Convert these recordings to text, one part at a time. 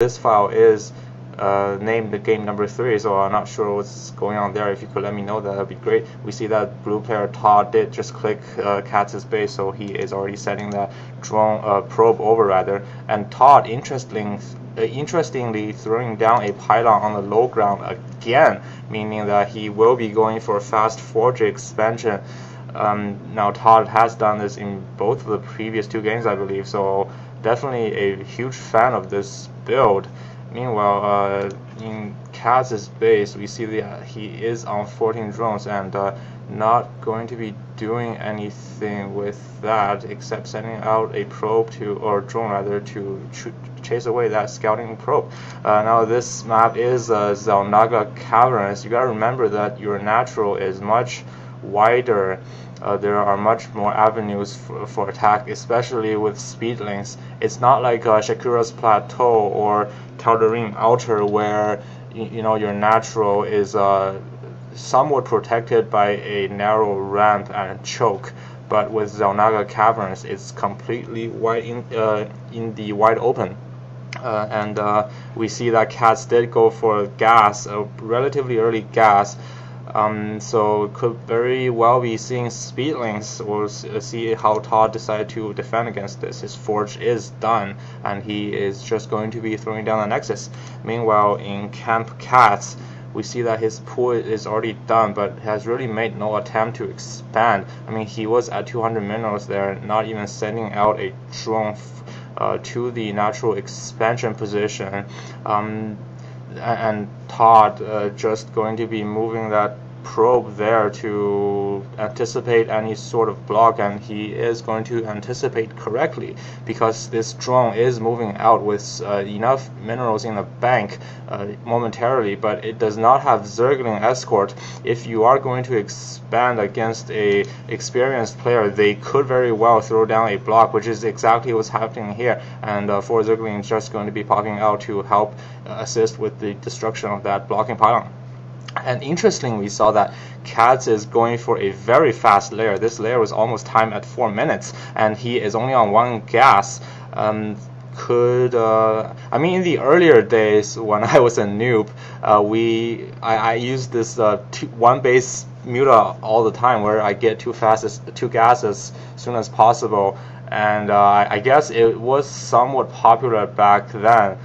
this file is named the game number 3, so I'm not sure what's going on there. If you could let me know, that would be great. We see that blue player ToD did just click katz's base, so he is already sending that drone probe over rather. And ToD interestingly throwing down a pylon on the low ground again, meaning that he will be going for a fast 4G expansion. Now ToD has done this in both of the previous 2 games, I believe, so definitely a huge fan of this build. Meanwhile, in katz's base, we see that he is on 14 drones and not going to be doing anything with that except sending out a probe or drone rather, to chase away that scouting probe. Now this map is Zelnaga Caverns. You gotta remember that your natural is much wider. There are much more avenues for attack, especially with speed links. It's not like Shakura's Plateau or Tal'Darim Outer, where your natural is somewhat protected by a narrow ramp and choke. But with Zelnaga Caverns, it's completely wide in the wide open. And we see that katzZ did go for gas, a relatively early gas. So could very well be seeing speed links, or see how ToD decided to defend against this. His forge is done, and he is just going to be throwing down the nexus. Meanwhile, in coLCatZ, we see that his pool is already done, but has really made no attempt to expand. I mean, he was at 200 minerals there, not even sending out a drone to the natural expansion position. And ToD just going to be moving that probe there to anticipate any sort of block, and he is going to anticipate correctly because this drone is moving out with enough minerals in the bank momentarily, but it does not have Zergling escort. If you are going to expand against a experienced player, they could very well throw down a block, which is exactly what's happening here, and 4 Zergling is just going to be popping out to help assist with the destruction of that blocking pylon. And interestingly, we saw that katzZ is going for a very fast layer. This layer was almost timed at 4 minutes, and he is only on 1 gas. I mean, in the earlier days when I was a noob, I used this 1 base muta all the time, where I get 2 gas as soon as possible, and I guess it was somewhat popular back then.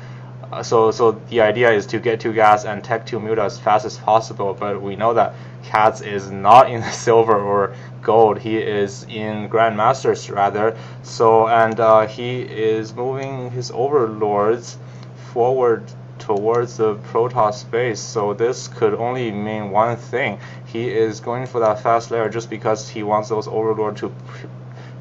So the idea is to get 2 gas and tech 2 muta as fast as possible, but we know that katzZ is not in silver or gold. He is in Grandmasters rather. So, and he is moving his overlords forward towards the Protoss base. So this could only mean one thing: he is going for that fast layer just because he wants those overlords to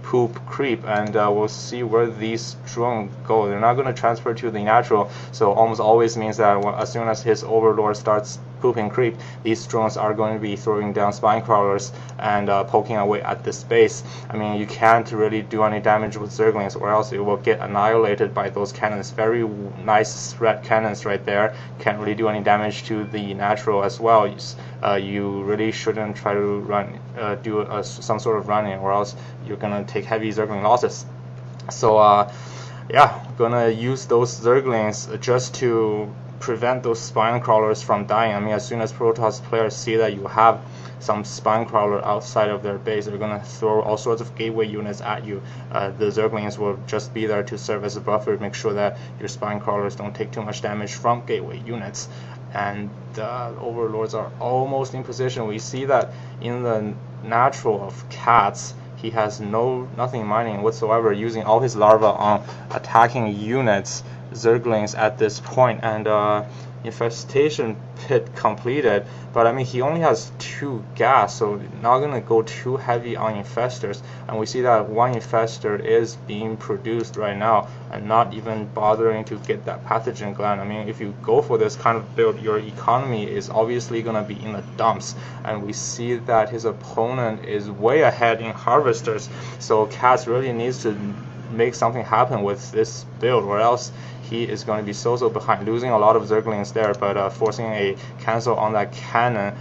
poop creep, and we'll see where these drones go. They're not going to transfer to the natural, so almost always means that as soon as his overlord starts pooping creep, these drones are going to be throwing down spine crawlers and poking away at this base. I mean, you can't really do any damage with Zerglings, or else it will get annihilated by those cannons. Very nice red cannons right there. Can't really do any damage to the natural as well. You really shouldn't try to do some sort of running, or else you're gonna take heavy Zergling losses. So yeah, gonna use those Zerglings just to prevent those spine crawlers from dying. I mean, as soon as Protoss players see that you have some spine crawler outside of their base, they're gonna throw all sorts of gateway units at you. The Zerglings will just be there to serve as a buffer, make sure that your spine crawlers don't take too much damage from gateway units. And overlords are almost in position. We see that in the natural of katzZ, he has nothing mining whatsoever, using all his larvae on attacking units, Zerglings at this point, and infestation pit completed. But I mean, he only has 2 gas, so not gonna go too heavy on infestors. And we see that 1 infestor is being produced right now, and not even bothering to get that pathogen gland. I mean, if you go for this kind of build, your economy is obviously gonna be in the dumps. And we see that his opponent is way ahead in harvesters, so katzZ really needs to make something happen with this build, or else he is going to be so behind, losing a lot of Zerglings there, but forcing a cancel on that cannon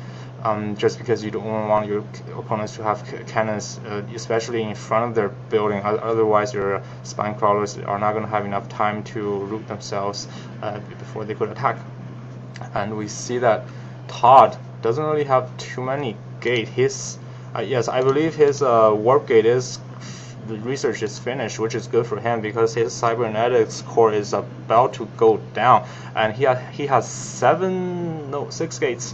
just because you don't want your opponents to have cannons, especially in front of their building. Otherwise, your spine crawlers are not going to have enough time to root themselves before they could attack. And we see that ToD doesn't really have too many gate. His yes, I believe his warp gate is, the research is finished, which is good for him because his cybernetics core is about to go down, and he has 6 gates,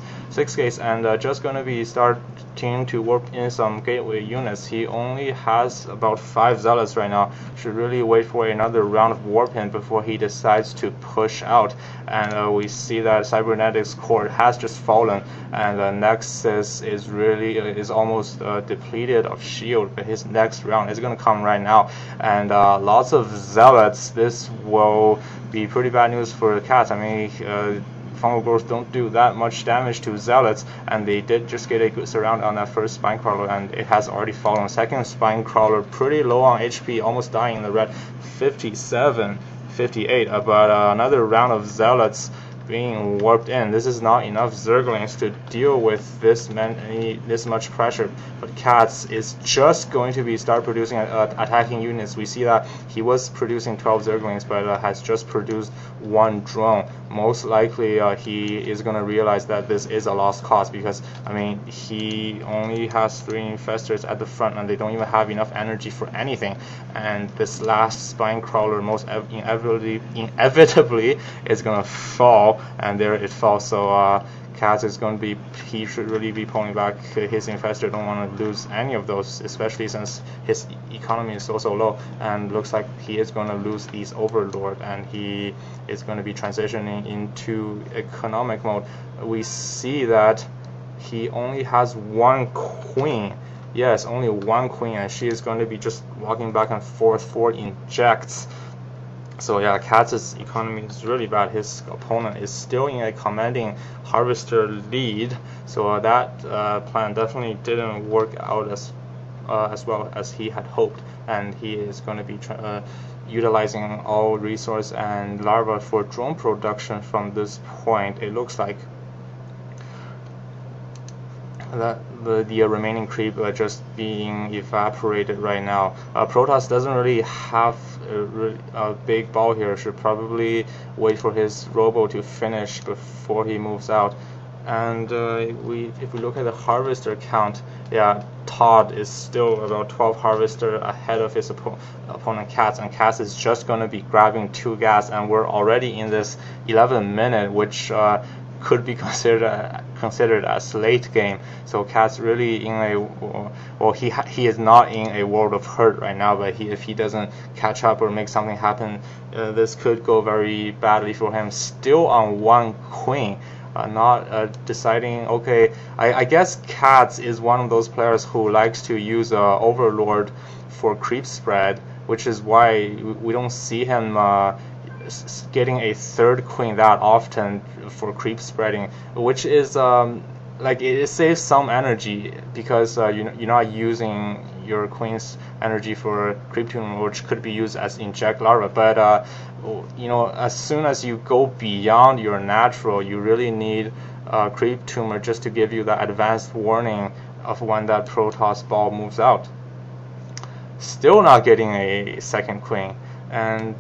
and just gonna be starting to warp in some gateway units. He only has about 5 zealots right now. Should really wait for another round of warp in before he decides to push out. And we see that cybernetics core has just fallen, and Nexus is almost depleted of shield. But his next round is gonna come right now, and lots of zealots. This will be pretty bad news for CatZ. I mean, fungal growth don't do that much damage to zealots, and they did just get a good surround on that first spine crawler, and it has already fallen. Second spine crawler pretty low on HP, almost dying in the red, 57, 58. But another round of zealots being warped in. This is not enough Zerglings to deal with this much pressure, but CatZ is just going to start producing attacking units. We see that he was producing 12 Zerglings, but has just produced 1 drone. Most likely he is going to realize that this is a lost cause, because I mean, he only has 3 infestors at the front, and they don't even have enough energy for anything. And this last spine crawler most inevitably is going to fall, and there it falls. So CatZ is going to be, he should really be pulling back his infestor. Don't want to lose any of those, especially since his economy is so low, and looks like he is going to lose these overlord, and he is going to be transitioning into economic mode. We see that he only has 1 queen. Yes, only 1 queen, and she is going to be just walking back and forth for injects. So yeah, CatZ's economy is really bad. His opponent is still in a commanding harvester lead, so that plan definitely didn't work out as well as he had hoped, and he is going to be utilizing all resource and larva for drone production from this point. It looks like that the remaining creep just being evaporated right now. Protoss doesn't really have a big ball here. Should probably wait for his robo to finish before he moves out. And if we look at the harvester count, yeah, ToD is still about 12 harvester ahead of his opponent CatZ, and CatZ is just going to be grabbing 2 gas, and we're already in this 11 minute, which could be considered as late game. So CatZ really in a, well, he is not in a world of hurt right now, but if he doesn't catch up or make something happen, this could go very badly for him. Still on 1 queen. Not deciding. Okay, I guess CatZ is one of those players who likes to use Overlord for creep spread, which is why we don't see him getting a 3rd queen that often for creep spreading, which is like it saves some energy, because you're not using your queen's energy for creep tumor, which could be used as inject larva. But as soon as you go beyond your natural, you really need creep tumor just to give you the advanced warning of when that Protoss ball moves out. Still not getting a 2nd queen. And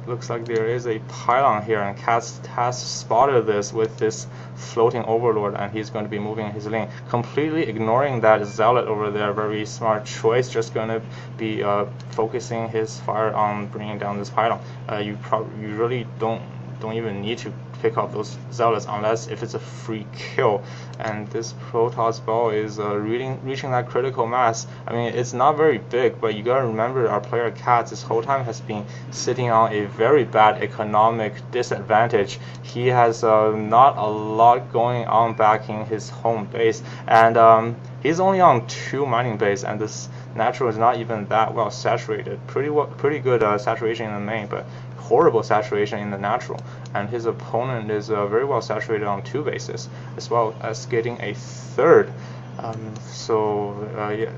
looks like there is a pylon here, and CatZ has spotted this with this floating overlord, and he's going to be moving his lane, completely ignoring that zealot over there. Very smart choice, just going to be focusing his fire on bringing down this pylon. You really don't even need to pick up those zealots unless if it's a free kill. And this Protoss ball is reaching that critical mass. I mean, it's not very big, but you gotta remember our player CatZ this whole time has been sitting on a very bad economic disadvantage. He has not a lot going on back in his home base, and he's only on 2 mining base, and this natural is not even that well saturated. Pretty good saturation in the main, but horrible saturation in the natural. And his opponent is very well saturated on 2 bases, as well as getting a 3rd. Yeah,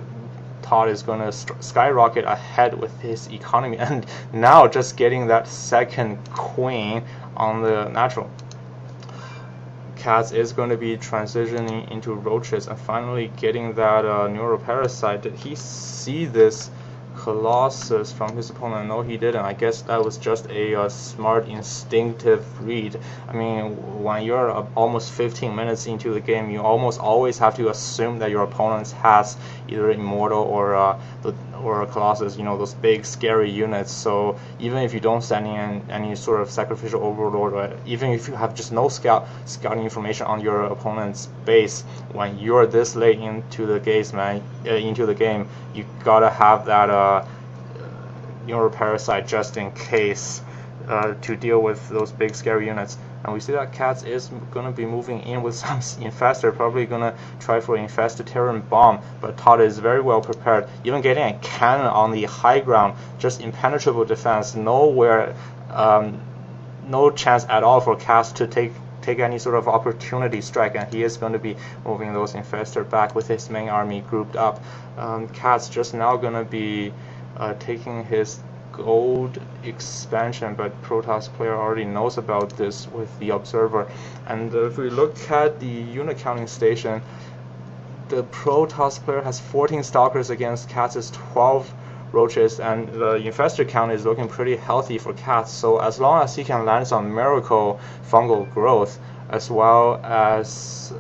ToD is going to skyrocket ahead with his economy, and now just getting that 2nd queen on the natural. coLCatZ is going to be transitioning into roaches and finally getting that neuroparasite. Did he see this Colossus from his opponent? No, he didn't. I guess that was just a smart instinctive read. I mean, when you're almost 15 minutes into the game, you almost always have to assume that your opponent has either Immortal or a Colossus, you know, those big scary units. So even if you don't send in any sort of sacrificial overlord, or even if you have just no scouting information on your opponent's base, when you're this late into the game, you gotta have that neuroparasite just in case to deal with those big scary units. And we see that coLCatZ is going to be moving in with some infestor, probably going to try for infested Terran bomb, but ToD is very well prepared, even getting a cannon on the high ground, just impenetrable defense, no chance at all for coLCatZ to take any sort of opportunity strike, and he is going to be moving those infestor back with his main army grouped up. coLCatZ just now going to be taking his gold expansion, but Protoss player already knows about this with the observer. And if we look at the unit counting station, the Protoss player has 14 stalkers against coLCatz's 12 roaches, and the infestor count is looking pretty healthy for coLCatZ. So as long as he can land some miracle fungal growth as well as